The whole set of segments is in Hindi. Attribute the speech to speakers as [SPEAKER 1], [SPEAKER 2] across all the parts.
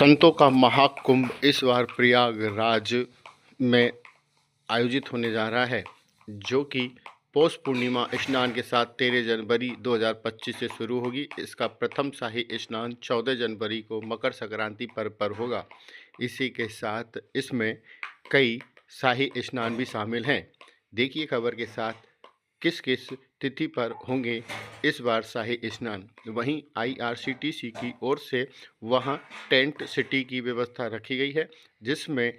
[SPEAKER 1] संतों का महाकुंभ इस बार प्रयागराज में आयोजित होने जा रहा है, जो कि पौष पूर्णिमा स्नान के साथ 13 जनवरी 2025 से शुरू होगी। इसका प्रथम शाही स्नान 14 जनवरी को मकर संक्रांति पर्व पर होगा। इसी के साथ इसमें कई शाही स्नान भी शामिल हैं। देखिए खबर के साथ किस किस तिथि पर होंगे इस बार शाही स्नान। वहीं IRCTC की ओर से वहां टेंट सिटी की व्यवस्था रखी गई है, जिसमें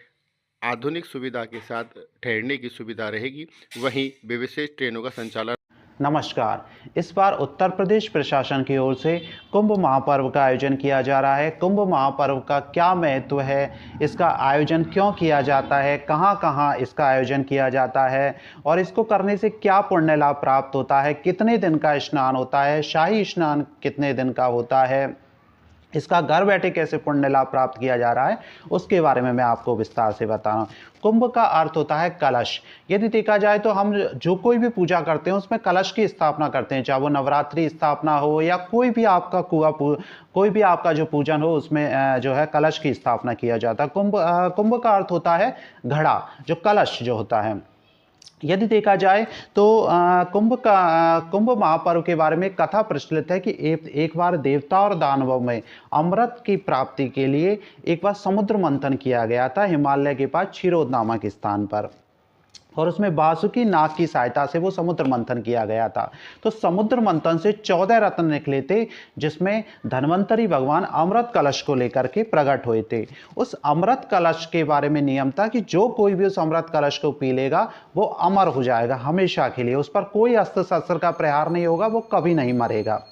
[SPEAKER 1] आधुनिक सुविधा के साथ ठहरने की सुविधा रहेगी। वहीं विशेष ट्रेनों का संचालन।
[SPEAKER 2] नमस्कार। इस बार उत्तर प्रदेश प्रशासन की ओर से कुंभ महापर्व का आयोजन किया जा रहा है। कुंभ महापर्व का क्या महत्व है, इसका आयोजन क्यों किया जाता है, कहां कहां इसका आयोजन किया जाता है और इसको करने से क्या पुण्य लाभ प्राप्त होता है, कितने दिन का स्नान होता है, शाही स्नान कितने दिन का होता है, इसका घर बैठे कैसे पुण्य लाभ प्राप्त किया जा रहा है, उसके बारे में मैं आपको विस्तार से बता रहा हूँ। कुंभ का अर्थ होता है कलश। यदि देखा जाए तो हम जो कोई भी पूजा करते हैं उसमें कलश की स्थापना करते हैं, चाहे वो नवरात्रि स्थापना हो या कोई भी आपका कोई भी आपका जो पूजन हो, उसमें जो है कलश की स्थापना किया जाता है। कुंभ का अर्थ होता है घड़ा, जो कलश जो होता है। यदि देखा जाए तो कुंभ महापर्व के बारे में कथा प्रचलित है कि एक बार देवता और दानवों में अमृत की प्राप्ति के लिए एक बार समुद्र मंथन किया गया था हिमालय के पास क्षीरोद नामक स्थान पर, और उसमें वासुकी नाग की सहायता से वो समुद्र मंथन किया गया था। तो समुद्र मंथन से 14 रत्न निकले थे, जिसमें धन्वंतरी भगवान अमृत कलश को लेकर के प्रकट हुए थे। उस अमृत कलश के बारे में नियम था कि जो कोई भी उस अमृत कलश को पी लेगा वो अमर हो जाएगा हमेशा के लिए, उस पर कोई अस्त्र शस्त्र का प्रहार नहीं होगा, वो कभी नहीं मरेगा।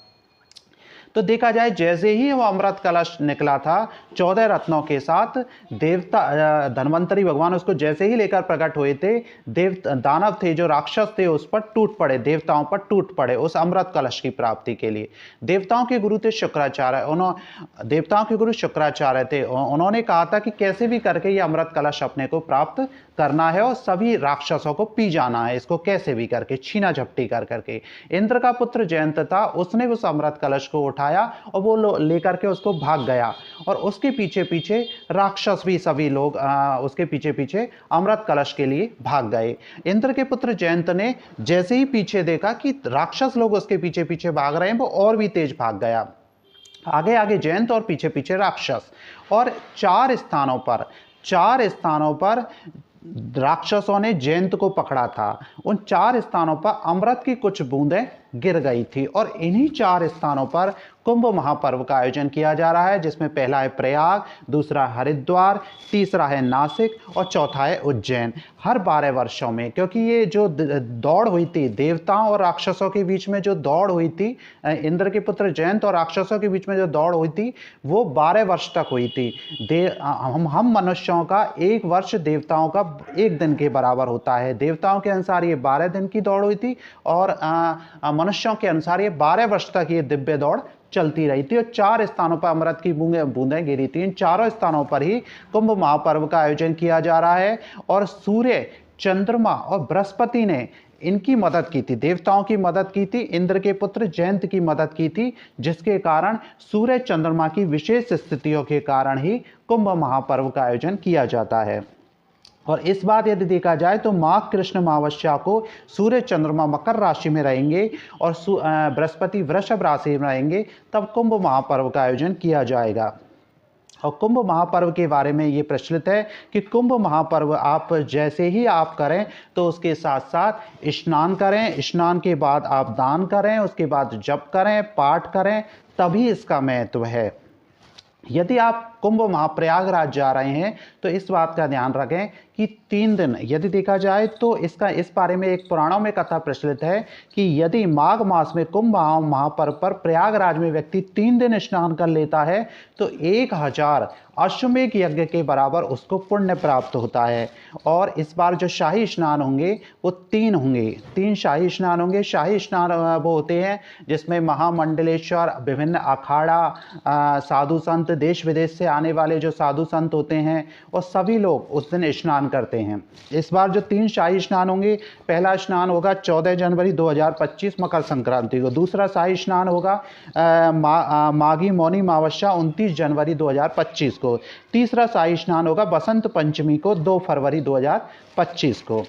[SPEAKER 2] तो देखा जाए जैसे ही वो अमृत कलश निकला था 14 रत्नों के साथ, देवता धन्वंतरी भगवान उसको जैसे ही लेकर प्रकट हुए थे, दानव थे जो राक्षस थे उस पर टूट पड़े, देवताओं पर टूट पड़े उस अमृत कलश की प्राप्ति के लिए। देवताओं के गुरु थे शुक्राचार्य। देवताओं के गुरु शुक्राचार्य थे। उन्होंने कहा था कि कैसे भी करके ये अमृत कलश अपने को प्राप्त करना है और सभी राक्षसों को पी जाना है, इसको कैसे भी करके छीना झपटी कर करके। इंद्र का पुत्र जयंत था, उसने उस अमृत कलश को उठाया और वो लेकर के उसको भाग गया, और उसके पीछे पीछे राक्षस भी सभी लोग उसके पीछे पीछे अमृत कलश के लिए भाग गए। इंद्र के पुत्र जयंत ने जैसे ही पीछे देखा कि राक्षस लोग उसके पीछे पीछे भाग रहे हैं, वो और भी तेज भाग गया। आगे आगे जयंत और पीछे पीछे राक्षस, और चार स्थानों पर राक्षसों ने जयंत को पकड़ा था। उन 4 स्थानों पर अमृत की कुछ बूंदें गिर गई थी, और इन्हीं 4 स्थानों पर कुंभ महापर्व का आयोजन किया जा रहा है, जिसमें पहला है प्रयाग, दूसरा हरिद्वार, तीसरा है नासिक और चौथा है उज्जैन। हर 12 वर्षों में, क्योंकि ये जो दौड़ हुई थी देवताओं और राक्षसों के बीच में, जो दौड़ हुई थी इंद्र के पुत्र जयंत और राक्षसों के बीच में जो दौड़ हुई थी, वो 12 वर्ष तक हुई थी। हम मनुष्यों का एक वर्ष देवताओं का एक दिन के बराबर होता है। देवताओं के अनुसार ये 12 दिन की दौड़ हुई थी, और मनुष्यों के अनुसार ये 12 वर्ष तक ये दिव्य दौड़ चलती रही थी, और 4 स्थानों पर अमृत की बूंदें गिरी थी। इन चारों स्थानों पर ही कुंभ महापर्व का आयोजन किया जा रहा है, और सूर्य, चंद्रमा और बृहस्पति ने इनकी मदद की थी, देवताओं की मदद की थी, इंद्र के पुत्र जयंत की मदद की थी, जिसके कारण सूर्य चंद्रमा की विशेष स्थितियों के कारण ही कुंभ महापर्व का आयोजन किया जाता है। और इस बार यदि देखा जाए तो माघ कृष्ण अमावस्या को सूर्य चंद्रमा मकर राशि में रहेंगे और बृहस्पति वृषभ राशि में रहेंगे, तब कुंभ महापर्व का आयोजन किया जाएगा। और कुंभ महापर्व के बारे में ये प्रचलित है कि कुंभ महापर्व आप जैसे ही आप करें तो उसके साथ साथ स्नान करें, स्नान के बाद आप दान करें, उसके बाद जप करें, पाठ करें, तभी इसका महत्व है। यदि आप कुंभ महाप्रयागराज जा रहे हैं तो इस बात का ध्यान रखें कि 3 दिन, यदि देखा जाए तो इस बारे में एक पुराणों में कथा प्रचलित है कि यदि माघ मास में कुंभ महापर्व पर प्रयागराज में व्यक्ति 3 दिन स्नान कर लेता है तो 1000 अश्वमेध यज्ञ के बराबर उसको पुण्य प्राप्त होता है। और इस बार जो शाही स्नान होंगे वो 3 होंगे, 3 शाही स्नान होंगे। शाही स्नान वो होते हैं जिसमें महामंडलेश्वर, विभिन्न अखाड़ा, साधु संत, संत, देश विदेश से आने वाले जो साधु संत होते हैं और सभी लोग उस दिन स्नान करते हैं। इस बार जो 3 शाही स्नान होंगे, पहला स्नान होगा 14 जनवरी 2025 मकर संक्रांति को, दूसरा शाही स्नान होगा माघी मौनी अमावस्या 29 जनवरी 2025 को, तीसरा शाही स्नान होगा बसंत पंचमी को 2 फरवरी 2025 को।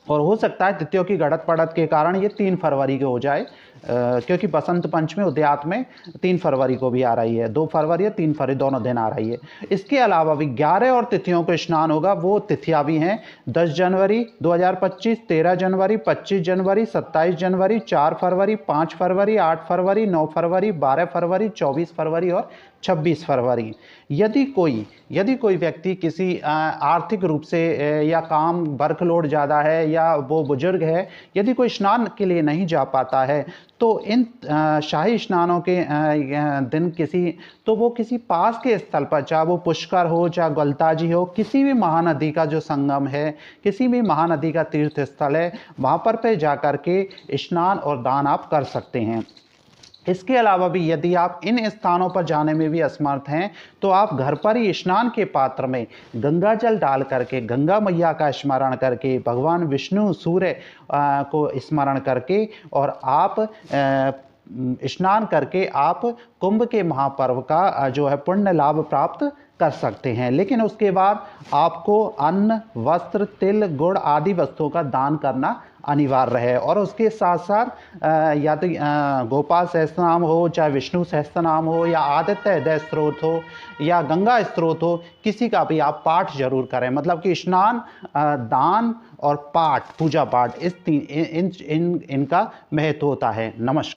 [SPEAKER 2] और हो सकता है तिथियों की गड़त पड़त के कारण ये 3 फरवरी को हो जाए, क्योंकि बसंत पंचमी उद्यात में 3 फरवरी को भी आ रही है, 2 फरवरी या 3 फरवरी दोनों दिन आ रही है। इसके अलावा भी 11 और तिथियों को स्नान होगा, वो तिथियां भी हैं 10 जनवरी 2025, 13 जनवरी, 25 जनवरी, 27 जनवरी, 4 फरवरी, 5 फरवरी, 8 फरवरी, 9 फरवरी, 12 फरवरी, 24 फरवरी और 26 फरवरी। यदि कोई व्यक्ति किसी आर्थिक रूप से या काम वर्कलोड ज़्यादा है या वो बुजुर्ग है, यदि कोई स्नान के लिए नहीं जा पाता है तो इन शाही स्नानों के दिन वो किसी पास के स्थल पर, चाहे वो पुष्कर हो चाहे गलताजी हो, किसी भी महानदी का जो संगम है, किसी भी महानदी का तीर्थ स्थल है, वहाँ पर जा कर के स्नान और दान आप कर सकते हैं। इसके अलावा भी यदि आप इन स्थानों पर जाने में भी असमर्थ हैं तो आप घर पर ही स्नान के पात्र में गंगा जल डाल करके, गंगा मैया का स्मरण करके, भगवान विष्णु सूर्य को स्मरण करके और आप स्नान करके आप कुंभ के महापर्व का जो है पुण्य लाभ प्राप्त कर सकते हैं। लेकिन उसके बाद आपको अन्न, वस्त्र, तिल, गुड़ आदि वस्तुओं का दान करना अनिवार्य है। और उसके साथ साथ या तो गोपाल सहस्त्रनाम हो, चाहे विष्णु सहस्त्रनाम हो, या आदित्य हृदय स्तोत्र हो, या गंगा स्तोत्र हो, किसी का भी आप पाठ जरूर करें। मतलब कि स्नान, दान और पाठ, पूजा पाठ, इनका महत्व होता है। नमस्कार।